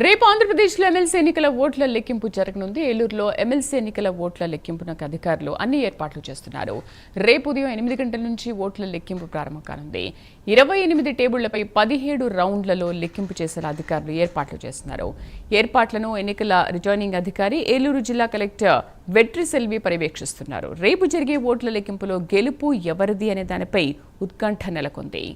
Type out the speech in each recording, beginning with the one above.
రేపు ఆంధ్రప్రదేశ్లో ఎమ్మెల్సీ ఎన్నికల ఓట్ల లెక్కింపు జరగనుంది. ఏలూరులో ఎమ్మెల్సీ ఎన్నికల ఓట్ల లెక్కింపునకు అధికారులు అన్ని ఏర్పాట్లు చేస్తున్నారు. రేపు ఉదయం 8 గంటల నుంచి ఓట్ల లెక్కింపు ప్రారంభం కానుంది. 28 టేబుళ్లపై 17 రౌండ్లలో లెక్కింపు చేసేలా అధికారులు ఏర్పాట్లు చేస్తున్నారు. ఏర్పాట్లను ఎన్నికల రిటర్నింగ్ అధికారి ఏలూరు జిల్లా కలెక్టర్ వెట్రిసెల్వి పర్యవేక్షిస్తున్నారు. రేపు జరిగే ఓట్ల లెక్కింపులో గెలుపు ఎవరిది అనే దానిపై ఉత్కంఠ నెలకొంది.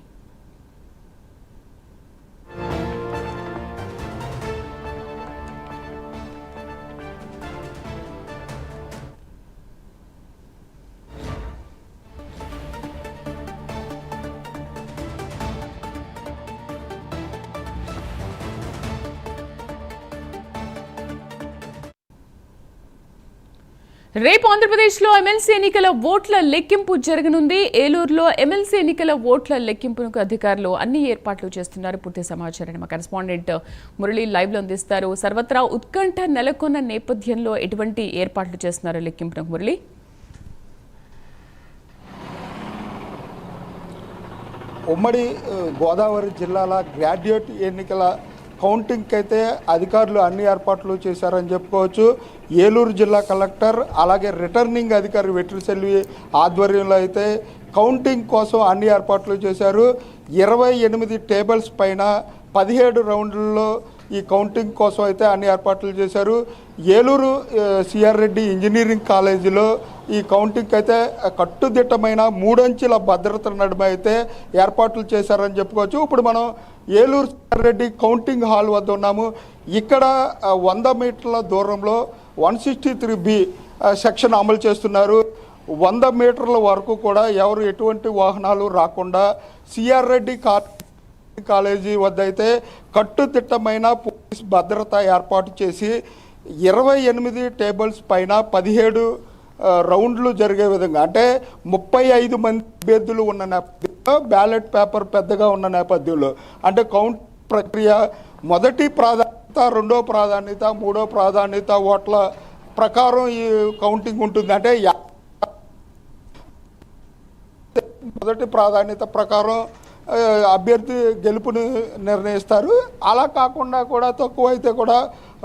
రేపు ఆంధ్రప్రదేశ్లో ఎమ్మెల్సీ ఎన్నికల ఓట్ల లెక్కింపు జరగనుంది. ఏలూరులో ఎమ్మెల్సీ ఎన్నికల ఓట్ల లెక్కింపునకు అధికారులు అన్ని ఏర్పాట్లు చేస్తున్నారు. పూర్తి సమాచారాన్ని మా కరెస్పాండెంట్ మురళి లైవ్ లో అందిస్తారు. సర్వత్రా ఉత్కంఠ నెలకొన్న నేపథ్యంలో ఎటువంటి ఏర్పాట్లు చేస్తున్నారు లెక్కింపునకు మురళి? ఉమ్మడి గోదావరి జిల్లాల గ్రాడ్యుయేట్ ఎన్నికల కౌంటింగ్కి అయితే అధికారులు అన్ని ఏర్పాట్లు చేశారని చెప్పుకోవచ్చు. ఏలూరు జిల్లా కలెక్టర్ అలాగే రిటర్నింగ్ అధికారి వెట్రిసెల్వి ఆధ్వర్యంలో అయితే కౌంటింగ్ కోసం అన్ని ఏర్పాట్లు చేశారు. 28 టేబుల్స్ పైన 17 రౌండ్లలో ఈ కౌంటింగ్ కోసం అయితే అన్ని ఏర్పాట్లు చేశారు. ఏలూరు సిఆర్ రెడ్డి ఇంజనీరింగ్ కాలేజీలో ఈ కౌంటింగ్కి అయితే కట్టుదిట్టమైన 3 అంచెల భద్రత నడుమ అయితే ఏర్పాట్లు చేశారని చెప్పుకోవచ్చు. ఇప్పుడు మనం Eluru CR Reddy counting hall వద్ద ఉన్నాము. ఇక్కడ 100 మీటర్ల దూరంలో 163B సెక్షన్ అమలు చేస్తున్నారు. 100 మీటర్ల వరకు కూడా ఎవరు ఎటువంటి వాహనాలు రాకుండా సిఆర్ రెడ్డి కాలేజీ వద్ద అయితే కట్టుదిట్టమైన పోలీస్ భద్రత ఏర్పాటు చేసి 28 టేబుల్స్ పైన 17 రౌండ్లు జరిగే విధంగా, అంటే 35 మంది అభ్యర్థులు ఉన్న నేపథ్యంలో, బ్యాలెట్ పేపర్ పెద్దగా ఉన్న నేపథ్యంలో, అంటే కౌంట్ ప్రక్రియ మొదటి ప్రాధాన్యత, రెండో ప్రాధాన్యత, మూడో ప్రాధాన్యత ఓట్ల ప్రకారం ఈ కౌంటింగ్ ఉంటుంది. అంటే మొదటి ప్రాధాన్యత ప్రకారం అభ్యర్థి గెలుపుని నిర్ణయిస్తారు. అలా కాకుండా కూడా తక్కువైతే కూడా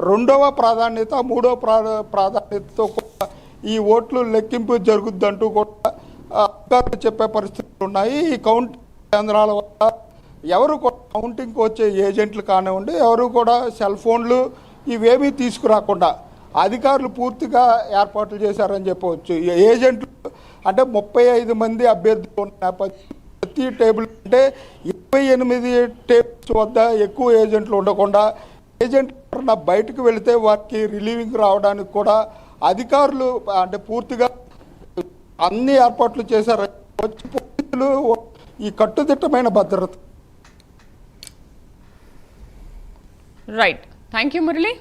రెండవ ప్రాధాన్యత, మూడో ప్రాధాన్యతతో కూడా ఈ ఓట్లు లెక్కింపు జరుగుద్దంటూ కూడా అధికారులు చెప్పే పరిస్థితులు ఉన్నాయి. ఈ కౌంటింగ్ కేంద్రాల వల్ల ఎవరు కూడా కౌంటింగ్కి వచ్చే ఏజెంట్లు కానివ్వండి, ఎవరు కూడా సెల్ ఫోన్లు ఇవేమీ తీసుకురాకుండా అధికారులు పూర్తిగా ఏర్పాట్లు చేశారని చెప్పవచ్చు. ఏజెంట్లు అంటే 35 మంది అభ్యర్థులు ఉన్న ప్రతి టేబుల్, అంటే 28 టేబుల్స్ వద్ద ఎక్కువ ఏజెంట్లు ఉండకుండా, ఏజెంట్లు బయటకు వెళితే వారికి రిలీవింగ్ రావడానికి కూడా అధికారులు అంటే పూర్తిగా అన్ని ఏర్పాట్లు చేశారు. పోలీసులు ఈ కట్టుదిట్టమైన భద్రత. Right, thank you Murali.